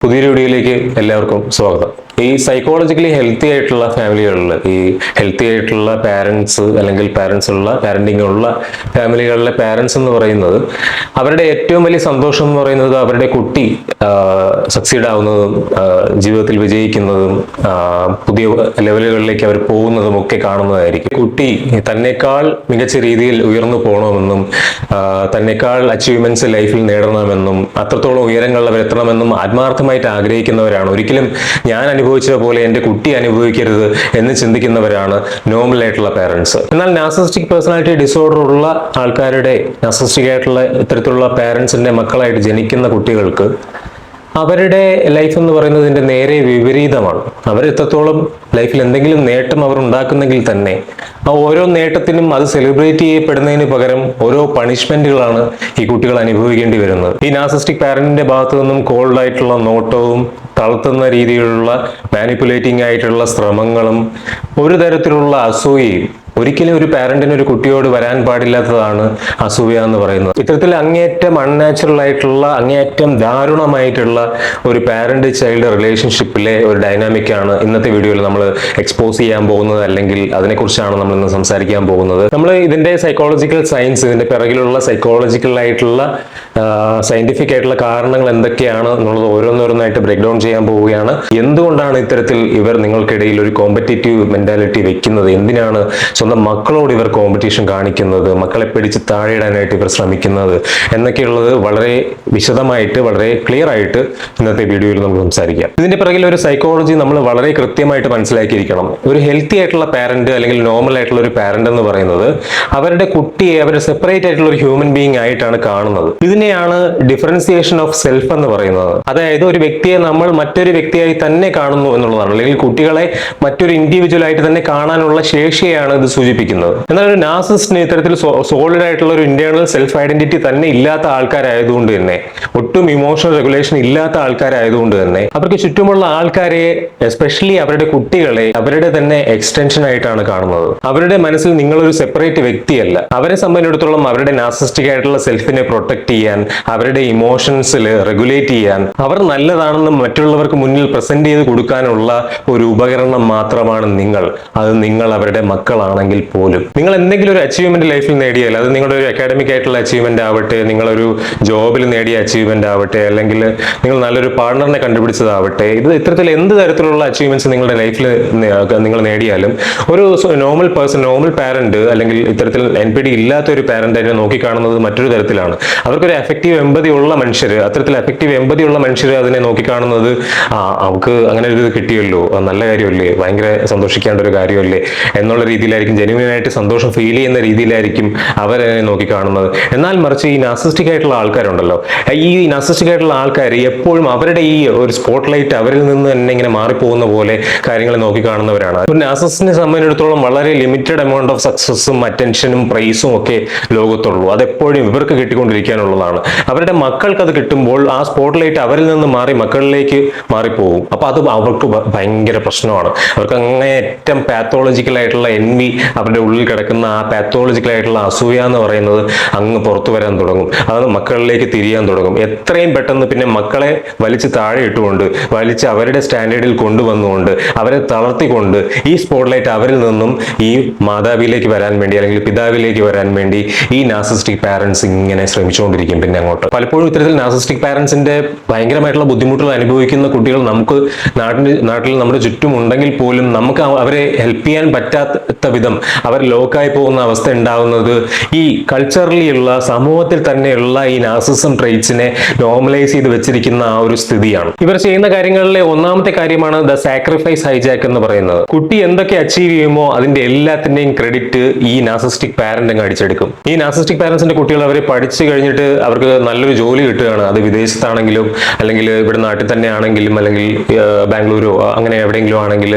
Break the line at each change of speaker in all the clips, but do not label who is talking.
പുതിയൊരു വീഡിയോയിലേക്ക് എല്ലാവർക്കും സ്വാഗതം. ഈ സൈക്കോളജിക്കലി ഹെൽത്തി ആയിട്ടുള്ള ഫാമിലികളിൽ ഈ ഹെൽത്തി ആയിട്ടുള്ള പാരൻസ് അല്ലെങ്കിൽ പാരന്റിംഗ് ഉള്ള ഫാമിലികളിലെ പാരൻസ് എന്ന് പറയുന്നത് അവരുടെ ഏറ്റവും വലിയ സന്തോഷം എന്ന് പറയുന്നത് അവരുടെ കുട്ടി സക്സീഡ് ആവുന്നതും ജീവിതത്തിൽ വിജയിക്കുന്നതും പുതിയ ലെവലുകളിലേക്ക് അവർ പോകുന്നതും ഒക്കെ കാണുന്നതായിരിക്കും. കുട്ടി തന്നെക്കാൾ മികച്ച രീതിയിൽ ഉയർന്നു പോകണമെന്നും തന്നെക്കാൾ അച്ചീവ്മെന്റ്സ് ലൈഫിൽ നേടണമെന്നും അത്രത്തോളം ഉയരങ്ങളിൽ അവർ എത്തണമെന്നും ആത്മാർത്ഥമായിട്ട് ആഗ്രഹിക്കുന്നവരാണ്. ഒരിക്കലും ഞാൻ അനുഭവിച്ച പോലെ എൻ്റെ കുട്ടി അനുഭവിക്കരുത് എന്ന് ചിന്തിക്കുന്നവരാണ് നോർമൽ ആയിട്ടുള്ള പാരൻസ്. എന്നാൽ നാർസിസിസ്റ്റിക് പേഴ്സണാലിറ്റി ഡിസോർഡർ ഉള്ള ആൾക്കാരുടെ നാർസിസിസ്റ്റിക് ആയിട്ടുള്ള ഇത്തരത്തിലുള്ള പാരൻസിന്റെ മക്കളായിട്ട് ജനിക്കുന്ന കുട്ടികൾക്ക് അവരുടെ ലൈഫ് എന്ന് പറയുന്നതിന്റെ നേരെ വിപരീതമാണ്. അവർ എത്രത്തോളം ലൈഫിൽ എന്തെങ്കിലും നേട്ടം അവർ ഉണ്ടാക്കുന്നെങ്കിൽ തന്നെ ആ ഓരോ നേട്ടത്തിനും അത് സെലിബ്രേറ്റ് ചെയ്യപ്പെടുന്നതിന് പകരം ഓരോ പണിഷ്മെന്റുകളാണ് ഈ കുട്ടികൾ അനുഭവിക്കേണ്ടി വരുന്നത്. ഈ നാർസിസ്റ്റിക് പാരന്റിന്റെ ഭാഗത്തു നിന്നും കോൾഡ് ആയിട്ടുള്ള നോട്ടവും തളർത്തുന്ന രീതിയിലുള്ള മാനിപ്പുലേറ്റിംഗ് ആയിട്ടുള്ള ശ്രമങ്ങളും ഒരു തരത്തിലുള്ള അസൂയയും ഒരിക്കലും ഒരു പാരന്റിന് ഒരു കുട്ടിയോട് വരാൻ പാടില്ലാത്തതാണ് അസൂയ എന്ന് പറയുന്നത്. ഇത്തരത്തിൽ അങ്ങേയറ്റം അൺനാച്ചുറൽ ആയിട്ടുള്ള അങ്ങേയറ്റം ദാരുണമായിട്ടുള്ള ഒരു പാരന്റ് ചൈൽഡ് റിലേഷൻഷിപ്പിലെ ഒരു ഡൈനാമിക് ആണ് ഇന്നത്തെ വീഡിയോയിൽ നമ്മൾ എക്സ്പോസ് ചെയ്യാൻ പോകുന്നത്, അല്ലെങ്കിൽ അതിനെക്കുറിച്ചാണ് നമ്മൾ ഇന്ന് സംസാരിക്കാൻ പോകുന്നത്. നമ്മൾ ഇതിന്റെ സൈക്കോളജിക്കൽ സയൻസ്, ഇതിന്റെ പിറകിലുള്ള സൈക്കോളജിക്കൽ ആയിട്ടുള്ള സയന്റിഫിക് ആയിട്ടുള്ള കാരണങ്ങൾ എന്തൊക്കെയാണ് എന്നുള്ളത് ഓരോന്നോരോന്നായിട്ട് ബ്രേക്ക് ഡൗൺ ചെയ്യാൻ പോവുകയാണ്. എന്തുകൊണ്ടാണ് ഇത്തരത്തിൽ ഇവർ നിങ്ങൾക്കിടയിൽ ഒരു കോമ്പറ്റേറ്റീവ് മെന്റാലിറ്റി വെക്കുന്നത്, എന്തിനാണ് സ്വന്തം മക്കളോട് ഇവർ കോമ്പറ്റീഷൻ കാണിക്കുന്നത്, മക്കളെ പിടിച്ച് താഴെയിടാനായിട്ട് ഇവർ ശ്രമിക്കുന്നത് എന്നൊക്കെയുള്ളത് വളരെ വിശദമായിട്ട് വളരെ ക്ലിയർ ആയിട്ട് ഇന്നത്തെ വീഡിയോയിൽ നമുക്ക് സംസാരിക്കാം. ഇതിന്റെ പിറകിൽ ഒരു സൈക്കോളജി നമ്മൾ വളരെ കൃത്യമായിട്ട് മനസ്സിലാക്കിയിരിക്കണം. ഒരു ഹെൽത്തി ആയിട്ടുള്ള പാരന്റ് അല്ലെങ്കിൽ നോർമൽ ആയിട്ടുള്ള ഒരു പാരന്റ് എന്ന് പറയുന്നത് അവരുടെ കുട്ടിയെ അവർ സെപ്പറേറ്റ് ആയിട്ടുള്ള ഒരു ഹ്യൂമൻ ബീയിങ് ആയിട്ടാണ് കാണുന്നത്. ഇതിനെയാണ് ഡിഫറൻസിയേഷൻ ഓഫ് സെൽഫ് എന്ന് പറയുന്നത്. അതായത് ഒരു വ്യക്തിയെ നമ്മൾ മറ്റൊരു വ്യക്തിയായി തന്നെ കാണുന്നു എന്നുള്ളതാണ്, അല്ലെങ്കിൽ കുട്ടികളെ മറ്റൊരു ഇൻഡിവിജ്വൽ ആയിട്ട് തന്നെ കാണാനുള്ള ശേഷിയാണ് ഇത് സൂചിപ്പിക്കുന്നത്. എന്നാൽ ഒരു നാർസിസ്റ്റിന് ഇത്തരത്തിൽ സോളിഡ് ആയിട്ടുള്ള ഒരു ഇന്റേണൽ സെൽഫ് ഐഡന്റിറ്റി തന്നെ ഇല്ലാത്ത ആൾക്കാരായതുകൊണ്ട് തന്നെ, ഒട്ടും ഇമോഷണൽ റെഗുലേഷൻ ഇല്ലാത്ത ആൾക്കാരായതുകൊണ്ട് തന്നെ അവർക്ക് ചുറ്റുമുള്ള ആൾക്കാരെ, എസ്പെഷ്യലി അവരുടെ കുട്ടികളെ, അവരുടെ തന്നെ എക്സ്റ്റൻഷൻ ആയിട്ടാണ് കാണുന്നത്. അവരുടെ മനസ്സിൽ നിങ്ങളൊരു സെപ്പറേറ്റ് വ്യക്തിയല്ല. അവരെ സംബന്ധിച്ചിടത്തോളം അവരുടെ നാർസിസ്റ്റിക് ആയിട്ടുള്ള സെൽഫിനെ പ്രൊട്ടക്ട് ചെയ്യാൻ, അവരുടെ ഇമോഷൻസിൽ റെഗുലേറ്റ് ചെയ്യാൻ, അവർ നല്ലതാണെന്ന് മറ്റുള്ളവർക്ക് മുന്നിൽ പ്രസന്റ് ചെയ്ത് കൊടുക്കാനുള്ള ഒരു ഉപകരണം മാത്രമാണ് നിങ്ങൾ. അത് നിങ്ങൾ അവരുടെ മക്കളാണെങ്കിൽ പോലും. നിങ്ങൾ എന്തെങ്കിലും ഒരു അച്ചീവ്മെന്റ് ലൈഫിൽ നേടിയാൽ, അത് നിങ്ങളുടെ ഒരു അക്കാഡമിക് ആയിട്ടുള്ള അച്ചീവ്മെന്റ് ആവട്ടെ, നിങ്ങളൊരു ജോബിൽ നേടിയ അച്ചീവ്മെന്റ് ആവട്ടെ, അല്ലെങ്കിൽ നിങ്ങൾ നല്ലൊരു പാർട്ണറിനെ കണ്ടുപിടിച്ചതാവട്ടെ, ഇത് ഇത്തരത്തിൽ എന്ത് തരത്തിലുള്ള അച്ചീവ്മെന്റ്സ് നിങ്ങളുടെ ലൈഫിൽ നിങ്ങൾ നേടിയാലും ഒരു നോർമൽ പേഴ്സൺ, നോർമൽ പാരന്റ് അല്ലെങ്കിൽ ഇത്തരത്തിൽ NPD ഇല്ലാത്ത ഒരു പാരന്റ് അതിനെ നോക്കിക്കാണുന്നത് മറ്റൊരു തരത്തിലാണ്. അവർക്കൊരു എഫക്റ്റീവ് എമ്പതി ഉള്ള മനുഷ്യർ, അത്തരത്തിൽ എഫക്റ്റീവ് എമ്പതി ഉള്ള മനുഷ്യർ അതിനെ നോക്കിക്കാണുന്നത് അവർക്ക് അങ്ങനെ ഒരു ഇത് കിട്ടിയല്ലോ, നല്ല കാര്യമല്ലേ, ഭയങ്കര സന്തോഷിക്കേണ്ട ഒരു കാര്യമല്ലേ എന്നുള്ള രീതിയിലായിരിക്കും, ജെന്യുവൻ ആയിട്ട് സന്തോഷം ഫീൽ ചെയ്യുന്ന രീതിയിലായിരിക്കും അവരതിനെ നോക്കിക്കാണുന്നത്. എന്നാൽ മറിച്ച് ഈ നാർസിസ്റ്റിക് ആയിട്ടുള്ള ആൾക്കാരുണ്ടല്ലോ, ഈ നാർസിസ്റ്റിക് ആയിട്ടുള്ള ആൾക്കാർ എപ്പോഴും അവരുടെ ഈ ഒരു സ്പോട്ട് ലൈറ്റ് അവരിൽ നിന്ന് തന്നെ ഇങ്ങനെ മാറിപ്പോകുന്ന പോലെ കാര്യങ്ങളെ നോക്കിക്കാണുന്നവരാണ്. ഒരു നാർസിസ്റ്റിനെ സംബന്ധിച്ചിടത്തോളം വളരെ ലിമിറ്റഡ് എമൗണ്ട് ഓഫ് സക്സസും അറ്റൻഷനും പ്രൈസും ഒക്കെ ലോകത്തുള്ളൂ. അതെപ്പോഴും ഇവർക്ക് കിട്ടിക്കൊണ്ടിരിക്കാനുള്ളതാണ്. അവരുടെ മക്കൾക്ക് അത് കിട്ടുമ്പോൾ ആ സ്പോട്ട് ലൈറ്റ് അവരിൽ നിന്ന് മാറി മക്കളിലേക്ക് മാറിപ്പോകും. അപ്പൊ അത് അവർക്ക് ഭയങ്കര പ്രശ്നമാണ്. അവർക്ക് അങ്ങേയറ്റം പാത്തോളജിക്കൽ ആയിട്ടുള്ള envy, അവരുടെ ഉള്ളിൽ കിടക്കുന്ന ആ പാത്തോളജിക്കൽ ആയിട്ടുള്ള അസൂയ എന്ന് പറയുന്നത് അങ്ങ് പുറത്തു വരാൻ തുടങ്ങും. അത് മക്കളിലേക്ക് തിരിയാൻ തുടങ്ങും. എത്രയും പെട്ടെന്ന് പിന്നെ മക്കളെ വലിച്ച് താഴെ ഇട്ടുകൊണ്ട്, വലിച്ച് അവരുടെ സ്റ്റാൻഡേർഡിൽ കൊണ്ടുവന്നുകൊണ്ട്, അവരെ തളർത്തിക്കൊണ്ട് ഈ സ്പോട്ട്ലൈറ്റ് അവരിൽ നിന്നും ഈ മാതാവിലേക്ക് വരാൻ വേണ്ടി അല്ലെങ്കിൽ പിതാവിലേക്ക് വരാൻ വേണ്ടി ഈ നാർസിസ്റ്റിക് പാരന്റ്സ് ഇങ്ങനെ ശ്രമിച്ചുകൊണ്ടിരിക്കും. പിന്നെ അങ്ങോട്ട് പലപ്പോഴും ഇത്തരത്തിൽ നാർസിസ്റ്റിക് പാരന്റ്സിന്റെ ഭയങ്കരമായിട്ടുള്ള ബുദ്ധിമുട്ടുകൾ അനുഭവിക്കുന്ന കുട്ടികൾ നമുക്ക് നാട്ടിൽ നമ്മുടെ ചുറ്റും ഉണ്ടെങ്കിൽ പോലും നമുക്ക് അവരെ ഹെൽപ്പ് ചെയ്യാൻ പറ്റാത്ത വിധം അവർ ലോക്കായി പോകുന്ന അവസ്ഥ ഉണ്ടാവുന്നത് ഈ കൾച്ചറലി ഉള്ള, സമൂഹത്തിൽ തന്നെയുള്ള ഈ നാർസിസം ട്രെയ്റ്റ്സിനെ നോർമലൈസ് ചെയ്ത് വെച്ചിരിക്കുന്ന ആ ഒരു സ്ഥിതിയാണ്. ഇവർ ചെയ്യുന്ന കാര്യങ്ങളിലെ ഒന്നാമത്തെ കാര്യമാണ് ദ സാക്രിഫൈസ് ഹൈജാക്ക് എന്ന് പറയുന്നത്. കുട്ടി എന്തൊക്കെ അച്ചീവ് ചെയ്യുമോ അതിന്റെ എല്ലാത്തിന്റെയും ക്രെഡിറ്റ് ഈ നാർസിസ്റ്റിക് പാരന്റ് അങ്ങ് അടിച്ചെടുക്കും. ഈ നാർസിസ്റ്റിക് പാരന്റ്സിന്റെ കുട്ടികൾ അവരെ പഠിച്ചു കഴിഞ്ഞിട്ട് അവർക്ക് നല്ലൊരു ജോലി കിട്ടുകയാണ്. അത് വിദേശത്താണെങ്കിലും അല്ലെങ്കിൽ ഇവിടെ നാട്ടിൽ തന്നെ ആണെങ്കിലും അല്ലെങ്കിൽ ബാംഗ്ലൂരോ അങ്ങനെ എവിടെയെങ്കിലും ആണെങ്കിൽ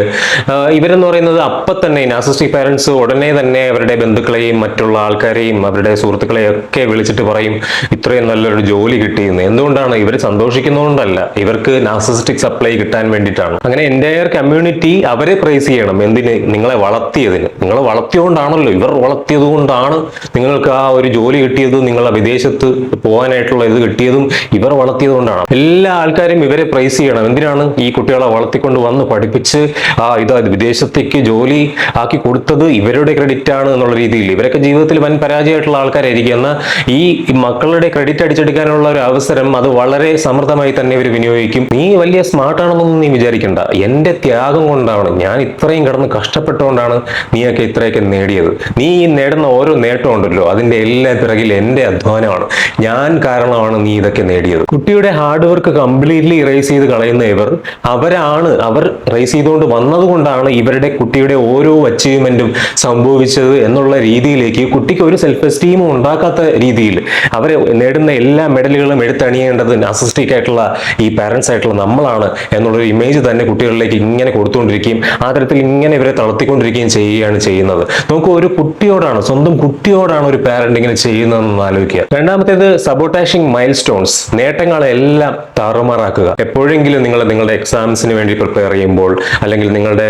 ഇവരെന്ന് പറയുന്നത് അപ്പം തന്നെ നാർസിസ്റ്റിക് പാരന്റ്സ് പാരൻസ് ഉടനെ തന്നെ അവരുടെ ബന്ധുക്കളെയും മറ്റുള്ള ആൾക്കാരെയും അവരുടെ സുഹൃത്തുക്കളെയും ഒക്കെ വിളിച്ചിട്ട് പറയും ഇത്രയും നല്ലൊരു ജോലി കിട്ടിയെന്ന്. എന്തുകൊണ്ടാണ്? ഇവർ സന്തോഷിക്കുന്നതുകൊണ്ടല്ല, ഇവർക്ക് നാർസിസിസ്റ്റിക് സപ്ലൈ കിട്ടാൻ വേണ്ടിയിട്ടാണ്. അങ്ങനെ എൻ്റയർ കമ്മ്യൂണിറ്റി അവരെ പ്രൈസ് ചെയ്യണം. എന്തിന്? നിങ്ങളെ വളർത്തിയതിന്. നിങ്ങളെ വളർത്തിയോണ്ടാണല്ലോ, ഇവർ വളർത്തിയത് കൊണ്ടാണ് നിങ്ങൾക്ക് ആ ഒരു ജോലി കിട്ടിയതും നിങ്ങളെ വിദേശത്ത് പോകാനായിട്ടുള്ള ഇത് കിട്ടിയതും ഇവർ വളർത്തിയത് കൊണ്ടാണ്. എല്ലാ ആൾക്കാരും ഇവരെ പ്രൈസ് ചെയ്യണം. എന്തിനാണ്? ഈ കുട്ടികളെ വളർത്തിക്കൊണ്ട് വന്ന് പഠിപ്പിച്ച് ഇത് വിദേശത്തേക്ക് ജോലി ആക്കി കൊടുത്തത് ഇവരുടെ ക്രെഡിറ്റ് ആണ് എന്നുള്ള രീതിയിൽ. ഇവരൊക്കെ ജീവിതത്തിൽ വൻ പരാജയമായിട്ടുള്ള ആൾക്കാരായിരിക്കും. എന്നാൽ ഈ മക്കളുടെ ക്രെഡിറ്റ് അടിച്ചെടുക്കാനുള്ള ഒരു അവസരം അത് വളരെ സമൃദ്ധമായി തന്നെ ഇവർ വിനിയോഗിക്കും. നീ വലിയ സ്മാർട്ടാണെന്നൊന്നും നീ വിചാരിക്കണ്ട, എന്റെ ത്യാഗം കൊണ്ടാണ്, ഞാൻ ഇത്രയും കിടന്ന് കഷ്ടപ്പെട്ടുകൊണ്ടാണ് നീയൊക്കെ ഇത്രയൊക്കെ നേടിയത്. നീ ഈ നേടുന്ന ഓരോ നേട്ടം ഉണ്ടല്ലോ, അതിന്റെ എല്ലാ പിറകിൽ എന്റെ അധ്വാനമാണ്, ഞാൻ കാരണമാണ് നീ ഇതൊക്കെ നേടിയത്. കുട്ടിയുടെ ഹാർഡ് വർക്ക് കംപ്ലീറ്റ്ലി ഇറേസ് ചെയ്ത് കളയുന്ന ഇവർ അവർ റേസ് ചെയ്തുകൊണ്ട് വന്നതുകൊണ്ടാണ് ഇവരുടെ കുട്ടിയുടെ ഓരോ അച്ചീവ്മെന്റും സംഭവിച്ചത് എന്നുള്ള രീതിയിലേക്ക് കുട്ടിക്ക് ഒരു സെൽഫ് എസ്റ്റീമും ഉണ്ടാക്കാത്ത രീതിയിൽ അവർ നേടുന്ന എല്ലാ മെഡലുകളും എടുത്തണിയേണ്ടത് നാർസിസിസ്റ്റിക് ആയിട്ടുള്ള ഈ പാരന്റ്സ് ആയിട്ടുള്ള നമ്മളാണ് എന്നുള്ളൊരു ഇമേജ് തന്നെ കുട്ടികളിലേക്ക് ഇങ്ങനെ കൊടുത്തുകൊണ്ടിരിക്കുകയും ആ തരത്തിൽ ഇങ്ങനെ ഇവരെ തളർത്തിക്കൊണ്ടിരിക്കുകയും ചെയ്യുകയാണ് ചെയ്യുന്നത്. നമുക്ക് ഒരു കുട്ടിയോടാണ്, സ്വന്തം കുട്ടിയോടാണ് ഒരു പാരന്റ് ഇങ്ങനെ ചെയ്യുന്നതെന്ന് ആലോചിക്കുക. രണ്ടാമത്തേത് സബോട്ടാഷിംഗ് മൈൽ സ്റ്റോൺസ്, നേട്ടങ്ങളെല്ലാം താറുമാറാക്കുക. എപ്പോഴെങ്കിലും നിങ്ങളുടെ എക്സാംസിന് വേണ്ടി പ്രിപ്പയർ ചെയ്യുമ്പോൾ, അല്ലെങ്കിൽ നിങ്ങളുടെ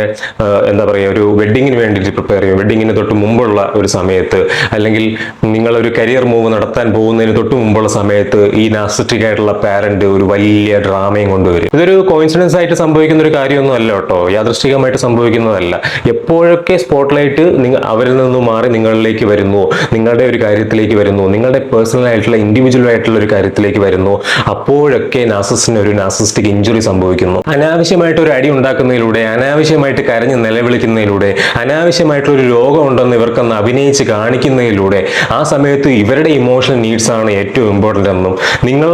എന്താ പറയുക, ഒരു വെഡിങ്ങിന് വേണ്ടിയിട്ട് പ്രിപ്പയർ ചെയ്യും, വെഡിങ്ങിന് തൊട്ട് മുമ്പുള്ള ഒരു സമയത്ത്, അല്ലെങ്കിൽ നിങ്ങളൊരു കരിയർ മൂവ് നടത്താൻ പോകുന്നതിന് തൊട്ട് മുമ്പുള്ള സമയത്ത് ഈ നാർസിസ്റ്റിക് ആയിട്ടുള്ള പാരന്റ് ഒരു വലിയ ഡ്രാമയും കൊണ്ടുവരും. ഇതൊരു കോയിൻസിഡൻസ് ആയിട്ട് സംഭവിക്കുന്ന ഒരു കാര്യമൊന്നും അല്ല കേട്ടോ, യാദൃശ്ചികമായിട്ട് സംഭവിക്കുന്നതല്ല. എപ്പോഴൊക്കെ സ്പോട്ട്ലൈറ്റ് അവരിൽ നിന്ന് മാറി നിങ്ങളിലേക്ക് വരുന്നു, നിങ്ങളുടെ ഒരു കാര്യത്തിലേക്ക് വരുന്നു, നിങ്ങളുടെ പേഴ്സണൽ ആയിട്ടുള്ള ഇൻഡിവിജ്വൽ ആയിട്ടുള്ള ഒരു കാര്യത്തിലേക്ക് വരുന്നു, അപ്പോഴൊക്കെ നാർസിസ്റ്റിന് ഒരു നാർസിസ്റ്റിക് ഇഞ്ചുറി സംഭവിക്കുന്നു. അനാവശ്യമായിട്ട് ഒരു അടി ഉണ്ടാക്കുന്നതിലൂടെ, അനാവശ്യമായിട്ട് കരഞ്ഞ് നിലവിളിക്കുന്നതിലൂടെ, അനാവശ്യമായിട്ടൊരു രോഗം ഉണ്ടെന്ന് ഇവർക്കൊന്ന് അഭിനയിച്ച് കാണിക്കുന്നതിലൂടെ ആ സമയത്ത് ഇവരുടെ ഇമോഷണൽ നീഡ്സ് ആണ് ഏറ്റവും ഇമ്പോർട്ടൻ്റ് എന്നും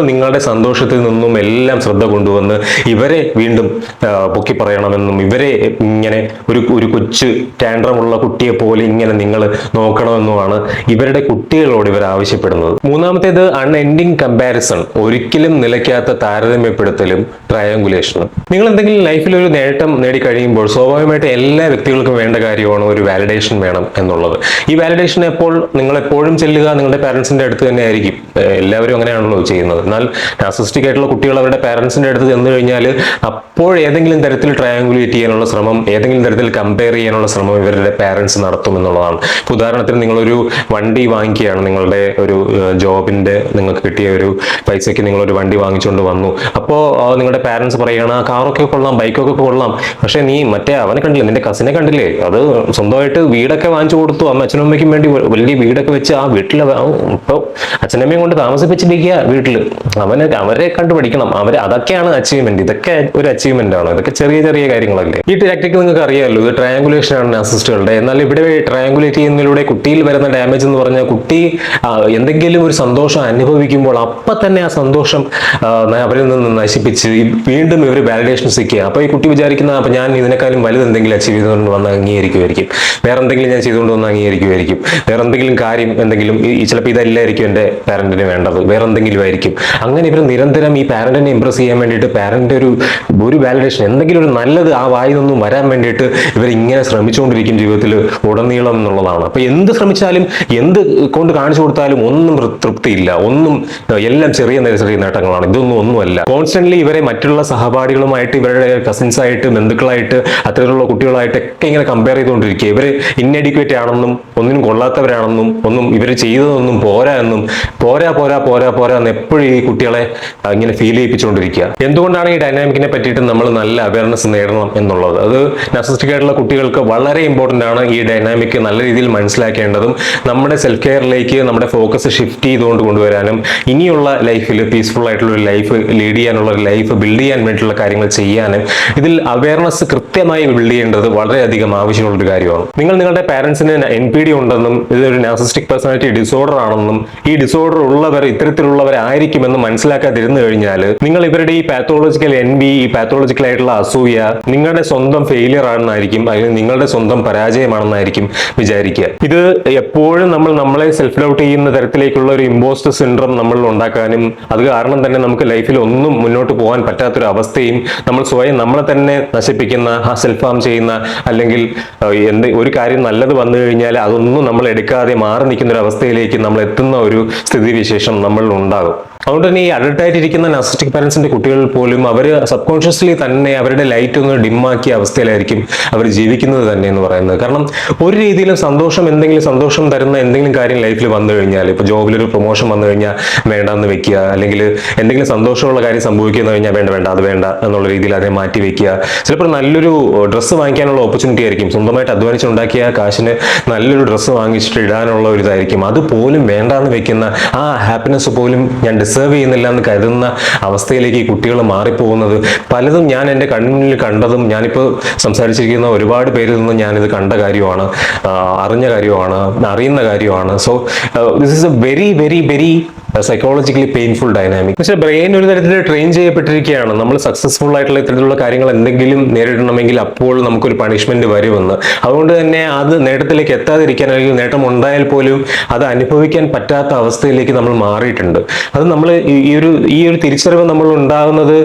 നിങ്ങളുടെ സന്തോഷത്തിൽ നിന്നും എല്ലാം ശ്രദ്ധ കൊണ്ടുവന്ന് ഇവരെ വീണ്ടും പൊക്കി പറയണമെന്നും ഇവരെ ഇങ്ങനെ ഒരു കൊച്ചു ടാൻഡ്രമുള്ള കുട്ടിയെ പോലെ ഇങ്ങനെ നിങ്ങൾ നോക്കണമെന്നുമാണ് ഇവരുടെ കുട്ടികളോട് ഇവർ ആവശ്യപ്പെടുന്നത്. മൂന്നാമത്തേത് അൺഎൻഡിങ് കമ്പാരിസൺ, ഒരിക്കലും നിലയ്ക്കാത്ത താരതമ്യപ്പെടുത്തലും ട്രയാങ്കുലേഷനും. നിങ്ങൾ എന്തെങ്കിലും ലൈഫിൽ ഒരു നേട്ടം നേടിക്കഴിയുമ്പോൾ സ്വാഭാവികമായിട്ട് എല്ലാ വ്യക്തികൾക്കും വേണ്ട കാര്യമാണ് ഒരു വാലിഡേഷൻ വേണം എന്നുള്ളത്. ഈ വാലിഡേഷൻ നിങ്ങൾ എപ്പോഴും ചെല്ലുക നിങ്ങളുടെ പാരന്റ്സിന്റെ അടുത്ത് തന്നെ ആയിരിക്കും. എല്ലാവരും അങ്ങനെയാണല്ലോ ചെയ്യുന്നത്. എന്നാൽ നാർസിസ്റ്റിക് ആയിട്ടുള്ള കുട്ടികൾ അവരുടെ പാരന്റ്സിന്റെ അടുത്ത് ചെന്ന് കഴിഞ്ഞാൽ അപ്പോൾ ഏതെങ്കിലും തരത്തിൽ ട്രയാങ്കുലേറ്റ് ചെയ്യാനുള്ള ശ്രമം, ഏതെങ്കിലും തരത്തിൽ കമ്പയർ ചെയ്യാനുള്ള ശ്രമം ഇവരുടെ പാരന്റ്സ് നടത്തും എന്നുള്ളതാണ്. ഉദാഹരണത്തിന് നിങ്ങളൊരു വണ്ടി വാങ്ങിക്കുകയാണ്, നിങ്ങളുടെ ഒരു ജോബിന്റെ നിങ്ങൾക്ക് കിട്ടിയ ഒരു പൈസയ്ക്ക് നിങ്ങളൊരു വണ്ടി വാങ്ങിച്ചുകൊണ്ട് വന്നു. അപ്പോൾ നിങ്ങളുടെ പാരന്റ്സ് പറയുകയാണ് ആ കാറൊക്കെ കൊള്ളാം, ബൈക്കൊക്കെ കൊള്ളാം, പക്ഷെ നീ മറ്റേ അവനെ കണ്ടില്ലേ, നിന്റെ കസിനെ കണ്ടില്ലേ, അത് സ്വന്തമായിട്ട് വീടൊക്കെ വാങ്ങിച്ചു കൊടുത്തു, അച്ഛനും അമ്മയ്ക്കും വേണ്ടി വലിയ വീടൊക്കെ വെച്ച് ആ വീട്ടിൽ ഇപ്പൊ അച്ഛനമ്മയും കൊണ്ട് താമസിപ്പിച്ചിരിക്കുക വീട്ടിൽ. അവരെ കണ്ടുപഠിക്കണം, അതൊക്കെയാണ് അച്ചീവ്മെന്റ്. ഇതൊക്കെ ഒരു അച്ചീവ്മെന്റ് ആണ്, ഇതൊക്കെ ചെറിയ ചെറിയ കാര്യങ്ങളല്ലേ. ഈ ടാക്ടിക് നിങ്ങൾക്ക് അറിയാമല്ലോ, ഇത് ട്രയാങ്കുലേഷൻ ആണ് നാർസിസ്റ്റുകളുടെ. എന്നാൽ ഇവിടെ ട്രയാങ്കുലേറ്റ് ചെയ്യുന്നതിലൂടെ കുട്ടിയിൽ വരുന്ന ഡാമേജ് എന്ന് പറഞ്ഞാൽ കുട്ടി എന്തെങ്കിലും ഒരു സന്തോഷം അനുഭവിക്കുമ്പോൾ അപ്പൊ തന്നെ ആ സന്തോഷം അവരിൽ നിന്ന് നശിപ്പിച്ച് വീണ്ടും ഇവർ വാലിഡേഷൻ സിക്കുക. അപ്പൊ ഈ കുട്ടി വിചാരിക്കുന്ന അപ്പൊ ഞാൻ ഇതിനേക്കാളും വലുത് എന്തെങ്കിലും അച്ചീവ് ചെയ്തുകൊണ്ട് വന്ന് അംഗീകരിക്കുമായിരിക്കും, വേറെ എന്തെങ്കിലും ഞാൻ ചെയ്തുകൊണ്ട് വന്ന് അംഗീകരിക്കുമായിരിക്കും, വേറെ എന്തെങ്കിലും കാര്യം എന്തെങ്കിലും ചിലപ്പോൾ ഇതല്ലായിരിക്കും എൻ്റെ പാരന്റിന് വേണ്ടത്, വേറെ എന്തെങ്കിലും ആയിരിക്കും. അങ്ങനെ ഇവർ നിരന്തരം ഈ പാരന്റിനെ ഇംപ്രസ് ചെയ്യാൻ വേണ്ടിയിട്ട് പാരന്റ് ഒരു വാലിഡേഷൻ, എന്തെങ്കിലും ഒരു നല്ലത് ആ വായിൽ നിന്നും വരാൻ വേണ്ടിയിട്ട് ഇവർ ഇങ്ങനെ ശ്രമിച്ചുകൊണ്ടിരിക്കും ജീവിതത്തിൽ ഉടനീളം എന്നുള്ളതാണ്. അപ്പൊ എന്ത് ശ്രമിച്ചാലും എന്ത് കൊണ്ട് കാണിച്ചു കൊടുത്താലും ഒന്നും തൃപ്തിയില്ല, എല്ലാം ചെറിയ ചെറിയ നേട്ടങ്ങളാണ്, ഒന്നുമല്ല. കോൺസ്റ്റന്റ്ലി ഇവരെ മറ്റുള്ള സഹപാഠികളുമായിട്ട്, ഇവരുടെ കസിൻസ് ആയിട്ട്, ബന്ധുക്കളായിട്ട്, അത്തരത്തിലുള്ള കുട്ടികളായിട്ടൊക്കെ ഇങ്ങനെ കമ്പയർ ചെയ്തുകൊണ്ടിരിക്കുക. ഇവര് ഇൻഎഡ്യൂക്കേറ്റ് ആണെന്നും ഒന്നിനും കൊള്ളാത്തവരാണെന്നും ഇവർ ചെയ്തതൊന്നും പോരാ എന്നും പോരാ എന്ന് എപ്പോഴും ഈ കുട്ടികളെ ഇങ്ങനെ ഫീൽ ചെയ്യിപ്പിച്ചുകൊണ്ടിരിക്കുക. എന്തുകൊണ്ടാണ് ഈ ഡൈനാമിക്കിനെ പറ്റിയിട്ട് നമ്മൾ നല്ല അവയർനെസ് നേടണം എന്നുള്ളത്? അത് നാർസിസ്റ്റിക് ആയിട്ടുള്ള കുട്ടികൾക്ക് വളരെ ഇമ്പോർട്ടൻ്റ് ആണ്. ഈ ഡൈനാമിക് നല്ല രീതിയിൽ മനസ്സിലാക്കേണ്ടതും നമ്മുടെ സെൽഫ് കെയറിലേക്ക് നമ്മുടെ ഫോക്കസ് ഷിഫ്റ്റ് ചെയ്തുകൊണ്ട് കൊണ്ടുവരാനും ഇനിയുള്ള ലൈഫിൽ പീസ്ഫുൾ ആയിട്ടുള്ള ഒരു ലൈഫ് ലീഡ് ചെയ്യാനുള്ള ഒരു ലൈഫ് ബിൽഡ് ചെയ്യാൻ വേണ്ടിയിട്ടുള്ള കാര്യങ്ങൾ ചെയ്യാനും ഇതിൽ അവയർനെസ് കൃത്യമായി ബിൽഡ് ചെയ്യേണ്ടത് വളരെയധികം ആവശ്യമുള്ളൊരു കാര്യമാണ്. നിങ്ങളുടെ പാരന്റ്സിന് NPD ഉണ്ടെന്നും ഇതൊരു നാർസിസ്റ്റിക് പേഴ്സണാലിറ്റി ഡിസോർഡർ ആണെന്നും ഈ ഡിസോർഡർ ഉള്ളവർ ഇത്തരത്തിലുള്ളവരായിരിക്കുമെന്നും മനസ്സിലാക്കാതിരുന്നു കഴിഞ്ഞാൽ നിങ്ങൾ ഇവരുടെ ഈ പാത്തോളജിക്കൽ envy, ഈ പാത്തോളജിക്കൽ ആയിട്ടുള്ള അസൂയ നിങ്ങളുടെ സ്വന്തം ഫെയിലിയർ ആണെന്നായിരിക്കും, അല്ലെങ്കിൽ നിങ്ങളുടെ സ്വന്തം പരാജയമാണെന്നായിരിക്കും വിചാരിക്കുക. ഇത് എപ്പോഴും നമ്മളെ സെൽഫ് ഡൗട്ട് ചെയ്യുന്ന തരത്തിലേക്കുള്ള ഒരു ഇമ്പോസ്റ്റർ സിൻഡ്രം നമ്മൾ ഉണ്ടാക്കാനും അത് കാരണം തന്നെ നമുക്ക് ലൈഫിൽ ഒന്നും മുന്നോട്ട് പോകാൻ പറ്റാത്തൊരു അവസ്ഥയും, നമ്മൾ സ്വയം നമ്മളെ തന്നെ നശിപ്പിക്കുന്ന, സെൽഫ് ഹാം ചെയ്യുന്ന, അല്ലെങ്കിൽ ഒരു കാര്യം നല്ലത് വന്നു കഴിഞ്ഞാൽ അതൊന്നും നമ്മൾ എടുക്കാതെ മാറി നിൽക്കുന്ന ഒരു അവസ്ഥയിലേക്ക് നമ്മൾ എത്തുന്ന ഒരു സ്ഥിതിവിശേഷം നമ്മളിൽ ഉണ്ടാകും. അതുകൊണ്ട് തന്നെ ഈ അഡൽട്ടായിട്ടിരിക്കുന്ന നാർസിസ്റ്റിക് പാരൻസിന്റെ കുട്ടികൾ പോലും അവർ സബ് കോൺഷ്യസ്ലി തന്നെ അവരുടെ ലൈറ്റ് ഒന്ന് ഡിമ്മാക്കിയ അവസ്ഥയിലായിരിക്കും അവർ ജീവിക്കുന്നത് തന്നെ എന്ന് പറയുന്നത്. കാരണം ഒരു രീതിയിലും എന്തെങ്കിലും സന്തോഷം തരുന്ന എന്തെങ്കിലും കാര്യം ലൈഫിൽ വന്നു കഴിഞ്ഞാൽ, ഇപ്പോൾ ജോബിലൊരു പ്രൊമോഷൻ വന്നു കഴിഞ്ഞാൽ വേണ്ടെന്ന് വെക്കുക, അല്ലെങ്കിൽ എന്തെങ്കിലും സന്തോഷമുള്ള കാര്യം സംഭവിക്കുന്നു കഴിഞ്ഞാൽ വേണ്ട അത് വേണ്ട എന്നുള്ള രീതിയിൽ അതിനെ മാറ്റി വെക്കുക. ചിലപ്പോൾ നല്ലൊരു ഡ്രസ്സ് വാങ്ങിക്കാനുള്ള ഓപ്പർച്യൂണിറ്റി ആയിരിക്കും, സ്വന്തമായിട്ട് അധ്വാനിച്ചുണ്ടാക്കിയ കാശിന് നല്ലൊരു ഡ്രസ്സ് വാങ്ങിച്ചിട്ട് ഇടാനുള്ള ഒരു ഇതായിരിക്കും, അതുപോലും വേണ്ടാന്ന് വെക്കുന്ന ആ ഹാപ്പിനെസ് പോലും ഞാൻ ഡിസേർവ് ചെയ്യുന്നില്ല എന്ന് കരുതുന്ന അവസ്ഥയിലേക്ക് ഈ കുട്ടികൾ മാറിപ്പോകുന്നത് പലതും ഞാൻ എൻ്റെ കണ്ണിൽ കണ്ടതും ഞാനിപ്പോൾ സംസാരിച്ചിരിക്കുന്ന ഒരുപാട് പേരിൽ നിന്ന് ഞാനിത് കണ്ട കാര്യമാണ്, അറിയുന്ന കാര്യമാണ്. So this is A very very very psychologically painful dynamic. പക്ഷേ ബ്രെയിൻ ഒരു തരത്തിൽ ട്രെയിൻ ചെയ്യപ്പെട്ടിരിക്കുകയാണ്. നമ്മൾ സക്സസ്ഫുൾ ആയിട്ടുള്ള ഇത്തരത്തിലുള്ള കാര്യങ്ങൾ എന്തെങ്കിലും നേരിടണമെങ്കിൽ അപ്പോൾ നമുക്കൊരു പണിഷ്മെന്റ് വരുമെന്ന്. അതുകൊണ്ട് തന്നെ അത് നേട്ടത്തിലേക്ക് എത്താതിരിക്കാൻ, അല്ലെങ്കിൽ നേട്ടം ഉണ്ടായാൽ പോലും അത് അനുഭവിക്കാൻ പറ്റാത്ത അവസ്ഥയിലേക്ക് നമ്മൾ മാറിയിട്ടുണ്ട്. അത് നമ്മൾ ഈ ഒരു തിരിച്ചറിവ് നമ്മൾ ഉണ്ടാകുന്നത്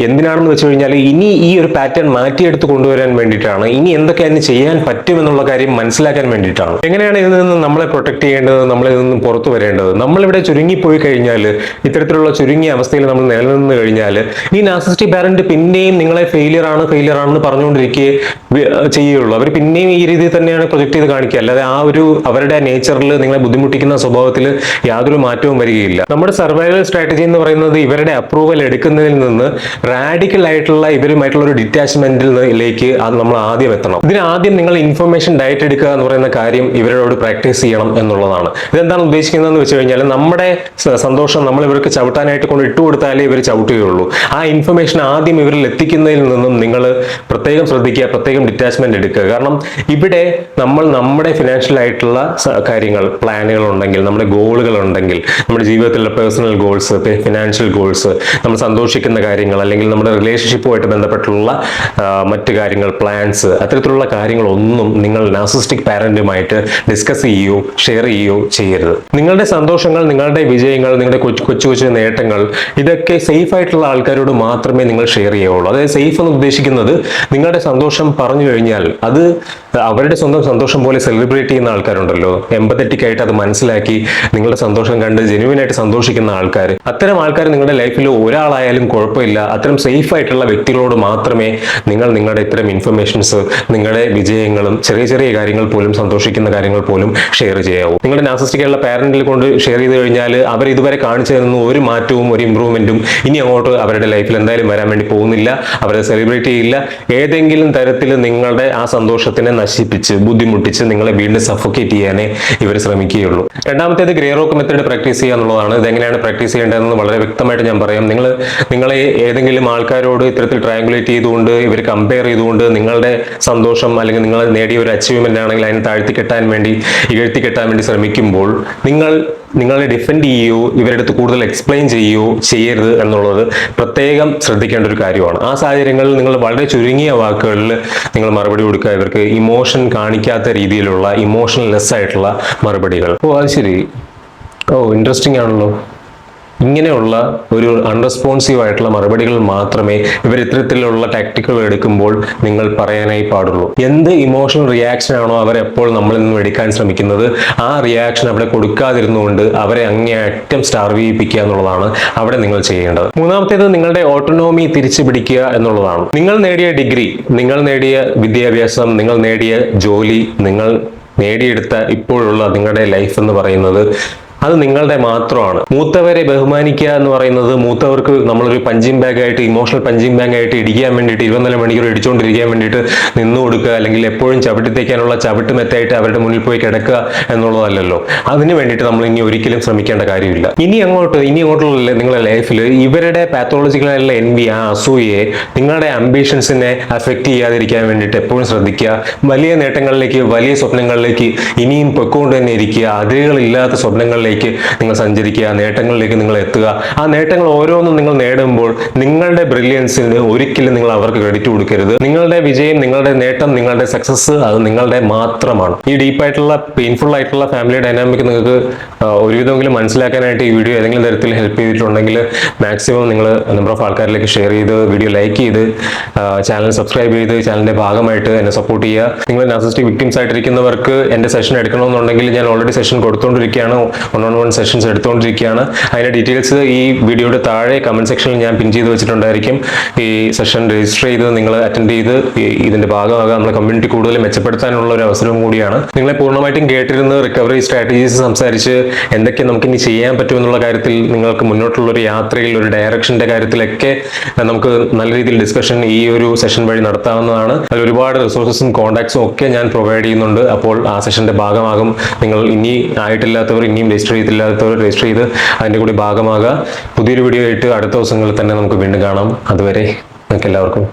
എന്തിനാണെന്ന് വെച്ച് കഴിഞ്ഞാൽ ഇനി ഈ ഒരു പാറ്റേൺ മാറ്റിയെടുത്ത് കൊണ്ടുവരാൻ വേണ്ടിയിട്ടാണ്. ഇനി എന്തൊക്കെ അതിന് ചെയ്യാൻ പറ്റുമെന്നുള്ള കാര്യം മനസ്സിലാക്കാൻ വേണ്ടിയിട്ടാണ്. എങ്ങനെയാണ് ഇതിൽ നിന്ന് നമ്മളെ പ്രൊട്ടക്ട് ചെയ്യേണ്ടത്, നമ്മളിൽ നിന്നും പുറത്തു വരേണ്ടത്? നമ്മളിവിടെ ചുരുങ്ങിപ്പോയി കഴിഞ്ഞാൽ, ഇത്തരത്തിലുള്ള ചുരുങ്ങിയ അവസ്ഥയിൽ നമ്മൾ നിലനിന്ന് കഴിഞ്ഞാൽ ഈ നാർസിസ്റ്റിക് പാരന്റ് പിന്നെയും നിങ്ങളെ ഫെയിലിയർ ആണെന്ന് പറഞ്ഞുകൊണ്ടിരിക്കുകയെ ചെയ്യുള്ളൂ. അവർ പിന്നെയും ഈ രീതിയിൽ തന്നെയാണ് പ്രൊജക്ട് ചെയ്ത് കാണിക്കുക. അല്ലാതെ അവരുടെ നേച്ചറിൽ നിങ്ങളെ ബുദ്ധിമുട്ടിക്കുന്ന സ്വഭാവത്തിൽ യാതൊരു മാറ്റവും വരികയില്ല. നമ്മുടെ സർവൈവൽ സ്ട്രാറ്റജി എന്ന് പറയുന്നത് ഇവരുടെ അപ്രൂവൽ എടുക്കുന്നതിൽ നിന്ന് റാഡിക്കൽ ആയിട്ടുള്ള ഇവരുമായിട്ടുള്ള ഒരു ഡിറ്റാച്ച്മെന്റിലേക്ക് നമ്മൾ ആദ്യം എത്തണം. ആദ്യം നിങ്ങൾ ഇൻഫർമേഷൻ ഡയറ്റ് എടുക്കുക എന്ന് പറയുന്ന കാര്യം ഇവരോട് പ്രാക്ടീസ് ചെയ്യണം എന്നുള്ളതാണ്. ഇതെന്താണ് ഉദ്ദേശിക്കുന്നതെന്ന് വെച്ച് കഴിഞ്ഞാൽ, നമ്മുടെ സന്തോഷം നമ്മൾ ഇവർക്ക് ചവിട്ടാനായിട്ട് കൊണ്ട് ഇട്ടുകൊടുത്താലേ ഇവർ ചവിട്ടുകയുള്ളൂ. ആ ഇൻഫർമേഷൻ ആദ്യം ഇവരിൽ എത്തിക്കുന്നതിൽ നിന്നും നിങ്ങൾ പ്രത്യേകം ശ്രദ്ധിക്കുക, പ്രത്യേകം ഡിറ്റാച്ച്മെന്റ് എടുക്കുക. കാരണം ഇവിടെ നമ്മുടെ ഫിനാൻഷ്യൽ ആയിട്ടുള്ള കാര്യങ്ങൾ, പ്ലാനുകൾ ഉണ്ടെങ്കിൽ, നമ്മുടെ ഗോളുകൾ ഉണ്ടെങ്കിൽ, നമ്മുടെ ജീവിതത്തിലുള്ള പേഴ്സണൽ ഗോൾസ്, ഫിനാൻഷ്യൽ ഗോൾസ്, നമ്മൾ സന്തോഷിക്കുന്ന കാര്യങ്ങൾ, അല്ലെങ്കിൽ നമ്മുടെ റിലേഷൻഷിപ്പുമായിട്ട് ബന്ധപ്പെട്ടുള്ള മറ്റു കാര്യങ്ങൾ, പ്ലാൻസ്, അത്തരത്തിലുള്ള കാര്യങ്ങളൊന്നും നിങ്ങൾ നാർസിസ്റ്റിക് പാരന്റുമായിട്ട് ഡിസ്കസ് ചെയ്യുകയോ ഷെയർ ചെയ്യുകയോ ചെയ്യരുത്. നിങ്ങളുടെ സന്തോഷങ്ങൾ, നിങ്ങളുടെ വിജയങ്ങൾ, നിങ്ങളുടെ കൊച്ചു കൊച്ചു നേട്ടങ്ങൾ, ഇതൊക്കെ സേഫ് ആയിട്ടുള്ള ആൾക്കാരോട് മാത്രമേ നിങ്ങൾ ഷെയർ ചെയ്യുള്ളൂ. അതായത് സേഫ് എന്ന് ഉദ്ദേശിക്കുന്നത് നിങ്ങളുടെ സന്തോഷം പറഞ്ഞു കഴിഞ്ഞാൽ അത് അവരുടെ സ്വന്തം സന്തോഷം പോലെ സെലിബ്രേറ്റ് ചെയ്യുന്ന ആൾക്കാരുണ്ടല്ലോ, എമ്പത്തറ്റിക് ആയിട്ട് അത് മനസ്സിലാക്കി നിങ്ങളുടെ സന്തോഷം കണ്ട് ജെന്യുവൻ ആയിട്ട് സന്തോഷിക്കുന്ന ആൾക്കാർ, അത്തരം ആൾക്കാർ നിങ്ങളുടെ ലൈഫിൽ ഒരാളായാലും കുഴപ്പമില്ല. അത്തരം സേഫ് ആയിട്ടുള്ള വ്യക്തികളോട് മാത്രമേ നിങ്ങളുടെ ഇത്തരം ഇൻഫർമേഷൻസ്, നിങ്ങളുടെ വിജയങ്ങളും ചെറിയ ചെറിയ കാര്യങ്ങൾ പോലും, സന്തോഷിക്കുന്ന കാര്യങ്ങൾ പോലും ഷെയർ ചെയ്യാവൂ. നിങ്ങളുടെ നാർസിസ്റ്റിക് ആയിട്ടുള്ള പാരന്റിൽ കൊണ്ട് ഷെയർ ചെയ്ത് കഴിഞ്ഞാൽ അവർ ഇതുവരെ കാണിച്ചു തരുന്ന ഒരു മാറ്റവും ഒരു ഇമ്പ്രൂവ്മെന്റും ഇനി അങ്ങോട്ട് അവരുടെ ലൈഫിൽ എന്തായാലും വരാൻ വേണ്ടി പോകുന്നില്ല. അവരെ സെലിബ്രേറ്റ് ചെയ്യില്ല. ഏതെങ്കിലും തരത്തിൽ നിങ്ങളുടെ ആ സന്തോഷത്തിനെ നശിപ്പിച്ച് ബുദ്ധിമുട്ടിച്ച് നിങ്ങളെ വീണ്ടും സഫോക്കേറ്റ് ചെയ്യാനേ ഇവർ ശ്രമിക്കുകയുള്ളൂ. രണ്ടാമത്തേത് ഗ്രേ റോക്ക് മെത്തേഡ് പ്രാക്ടീസ് ചെയ്യുക എന്നുള്ളതാണ്. ഇതെങ്ങനെയാണ് പ്രാക്ടീസ് ചെയ്യേണ്ടതെന്ന് വളരെ വ്യക്തമായിട്ട് ഞാൻ പറയാം. നിങ്ങളെ ഏതെങ്കിലും ആൾക്കാരോട് ഇത്തരത്തിൽ ട്രയാങ്കുലേറ്റ് ചെയ്തുകൊണ്ട്, ഇവർ കമ്പയർ ചെയ്തുകൊണ്ട് നിങ്ങളുടെ സന്തോഷം അല്ലെങ്കിൽ നിങ്ങൾ നേടിയ ഒരു അച്ചീവ്മെന്റ് ആണെങ്കിൽ അതിനെ ഇകഴ്ത്തിക്കെട്ടാൻ വേണ്ടി ശ്രമിക്കുമ്പോൾ നിങ്ങളെ ഡിഫെൻഡ് ചെയ്യുകയോ ഇവരുടെ അടുത്ത് കൂടുതൽ എക്സ്പ്ലെയിൻ ചെയ്യുകയോ ചെയ്യരുത് എന്നുള്ളത് പ്രത്യേകം ശ്രദ്ധിക്കേണ്ട ഒരു കാര്യമാണ്. ആ സാഹചര്യങ്ങളിൽ നിങ്ങൾ വളരെ ചുരുങ്ങിയ വാക്കുകളിൽ നിങ്ങൾ മറുപടി കൊടുക്കുക. ഇവർക്ക് ഇമോഷൻ കാണിക്കാത്ത രീതിയിലുള്ള ഇമോഷണൽലെസ് ആയിട്ടുള്ള മറുപടികൾ. അത് ശരി, ഇൻട്രസ്റ്റിംഗ് ആണല്ലോ. ഇങ്ങനെയുള്ള ഒരു അൺറെസ്പോൺസീവ് ആയിട്ടുള്ള മറുപടികൾ മാത്രമേ ഇവർ ഇത്തരത്തിലുള്ള ടാക്ടിക്കുകൾ എടുക്കുമ്പോൾ നിങ്ങൾ പറയാനായി പാടുള്ളൂ. എന്ത് ഇമോഷണൽ റിയാക്ഷൻ ആണോ അവരെപ്പോൾ നമ്മളിൽ നിന്നും എടുക്കാൻ ശ്രമിക്കുന്നത്, ആ റിയാക്ഷൻ അവിടെ കൊടുക്കാതിരുന്നുകൊണ്ട് അവരെ അങ്ങേയറ്റം സ്റ്റാർവ് ചെയ്യിപ്പിക്കുക എന്നുള്ളതാണ് അവിടെ നിങ്ങൾ ചെയ്യേണ്ടത്. മൂന്നാമത്തേത് നിങ്ങളുടെ ഓട്ടോണോമി തിരിച്ചു പിടിക്കുക എന്നുള്ളതാണ്. നിങ്ങൾ നേടിയ ഡിഗ്രി, നിങ്ങൾ നേടിയ വിദ്യാഭ്യാസം, നിങ്ങൾ നേടിയ ജോലി, നിങ്ങൾ നേടിയെടുത്ത ഇപ്പോഴുള്ള നിങ്ങളുടെ ലൈഫ് എന്ന് പറയുന്നത് അത് നിങ്ങളുടെ മാത്രമാണ്. മൂത്തവരെ ബഹുമാനിക്കുക എന്ന് പറയുന്നത്, മൂത്തവർക്ക് നമ്മളൊരു പഞ്ചിങ് ബാഗ് ആയിട്ട്, ഇമോഷണൽ പഞ്ചിങ് ബാഗ് ആയിട്ട് ഇടിക്കാൻ വേണ്ടിയിട്ട് 24 മണിക്കൂർ ഇടിച്ചുകൊണ്ടിരിക്കാൻ വേണ്ടിയിട്ട് നിന്നു കൊടുക്കുക, അല്ലെങ്കിൽ എപ്പോഴും ചവിട്ടിത്തേക്കാനുള്ള ചവിട്ട് മെത്തായിട്ട് അവരുടെ മുന്നിൽ പോയി കിടക്കുക എന്നുള്ളതല്ലല്ലോ. അതിന് വേണ്ടിയിട്ട് നമ്മൾ ഇനി ഒരിക്കലും ശ്രമിക്കേണ്ട കാര്യമില്ല. ഇനി അങ്ങോട്ടുള്ള നിങ്ങളുടെ ലൈഫിൽ ഇവരുടെ പാത്തോളജിക്കലായിട്ടുള്ള എൻവി, ആ അസൂയയെ, നിങ്ങളുടെ അംബിഷൻസിനെ അഫക്റ്റ് ചെയ്യാതിരിക്കാൻ വേണ്ടിയിട്ട് എപ്പോഴും ശ്രദ്ധിക്കുക. വലിയ നേട്ടങ്ങളിലേക്ക്, വലിയ സ്വപ്നങ്ങളിലേക്ക് ഇനിയും പൊയ്ക്കൊണ്ട് തന്നെ ഇരിക്കുക. അതിരുകളില്ലാത്ത സ്വപ്നങ്ങളിലേക്ക് നേട്ടങ്ങളിലേക്ക് നിങ്ങൾ സഞ്ചരിക്കുക, നേട്ടങ്ങളിലേക്ക് നിങ്ങൾ എത്തുക. ആ നേട്ടങ്ങൾ ഓരോന്നും നിങ്ങൾ നേടുമ്പോൾ നിങ്ങളുടെ ബ്രില്യൻസിന് ഒരിക്കലും നിങ്ങൾ അവർക്ക് ക്രെഡിറ്റ് കൊടുക്കരുത്. നിങ്ങളുടെ വിജയം, നിങ്ങളുടെ നേട്ടം, നിങ്ങളുടെ സക്സസ് അത് നിങ്ങളുടെ മാത്രമാണ്. ഈ ഡീപ്പായിട്ടുള്ള പെയിൻഫുൾ ആയിട്ടുള്ള ഫാമിലി ഡൈനാമിക് നിങ്ങൾക്ക് ഒരുവിധമെങ്കിലും മനസ്സിലാക്കാനായിട്ട് ഈ വീഡിയോ ഏതെങ്കിലും തരത്തിൽ ഹെൽപ്പ് ചെയ്തിട്ടുണ്ടെങ്കിൽ മാക്സിമം നിങ്ങൾ നമ്പർ ഓഫ് ആൾക്കാരിലേക്ക് ഷെയർ ചെയ്ത്, വീഡിയോ ലൈക്ക് ചെയ്ത്, ചാനൽ സബ്സ്ക്രൈബ് ചെയ്ത് ചാനലിന്റെ ഭാഗമായിട്ട് എന്നെ സപ്പോർട്ട് ചെയ്യുക. നിങ്ങൾ നാർസിസ്റ്റിക് വിക്ടിംസ് ആയിട്ടിരിക്കുന്നവർക്ക് എൻ്റെ സെഷൻ എടുക്കണമെന്നുണ്ടെങ്കിൽ ഞാൻ ഓൾറെഡി സെഷൻ കൊടുത്തുകൊണ്ടിരിക്കുകയാണ്, 1-on-1 സെഷൻസ് എടുത്തുകൊണ്ടിരിക്കുകയാണ്. അതിന്റെ ഡീറ്റെയിൽസ് ഈ വീഡിയോയുടെ താഴെ കമന്റ് സെക്ഷനിൽ ഞാൻ പിൻ ചെയ്ത് വെച്ചിട്ടുണ്ടായിരിക്കും. ഈ സെഷൻ രജിസ്റ്റർ ചെയ്ത് നിങ്ങൾ അറ്റൻഡ് ചെയ്ത് ഇതിന്റെ ഭാഗമാകാൻ നമ്മുടെ കമ്മ്യൂണിറ്റി കൂടുതൽ മെച്ചപ്പെടുത്താനുള്ള ഒരു അവസരവും കൂടിയാണ്. നിങ്ങളെ പൂർണ്ണമായിട്ടും കേട്ടിരുന്ന് റിക്കവറി സ്ട്രാറ്റജീസ് സംസാരിച്ച് എന്തൊക്കെ നമുക്ക് ഇനി ചെയ്യാൻ പറ്റുമെന്നുള്ള കാര്യത്തിൽ നിങ്ങൾക്ക് മുന്നോട്ടുള്ള ഒരു യാത്രയിൽ ഒരു ഡയറക്ഷന്റെ കാര്യത്തിലൊക്കെ നമുക്ക് നല്ല രീതിയിൽ ഡിസ്കഷൻ ഈ ഒരു സെഷൻ വഴി നടത്താവുന്നതാണ്. അതിൽ ഒരുപാട് റിസോഴ്സസും കോൺടാക്ട്സും ഒക്കെ ഞാൻ പ്രൊവൈഡ് ചെയ്യുന്നുണ്ട്. അപ്പോൾ ആ സെഷന്റെ ഭാഗമാകും. നിങ്ങൾ ഇനി ആയിട്ടില്ലാത്തവർ, ഇനിയും രജിസ്റ്റർ ചെയ്തില്ലാത്തവർ രജിസ്റ്റർ ചെയ്ത് അതിന്റെ കൂടി ഭാഗമാകുക. പുതിയൊരു വീഡിയോ ആയിട്ട് അടുത്ത ദിവസങ്ങളിൽ തന്നെ നമുക്ക് വീണ്ടും കാണാം. അതുവരെ നിങ്ങൾക്ക് എല്ലാവർക്കും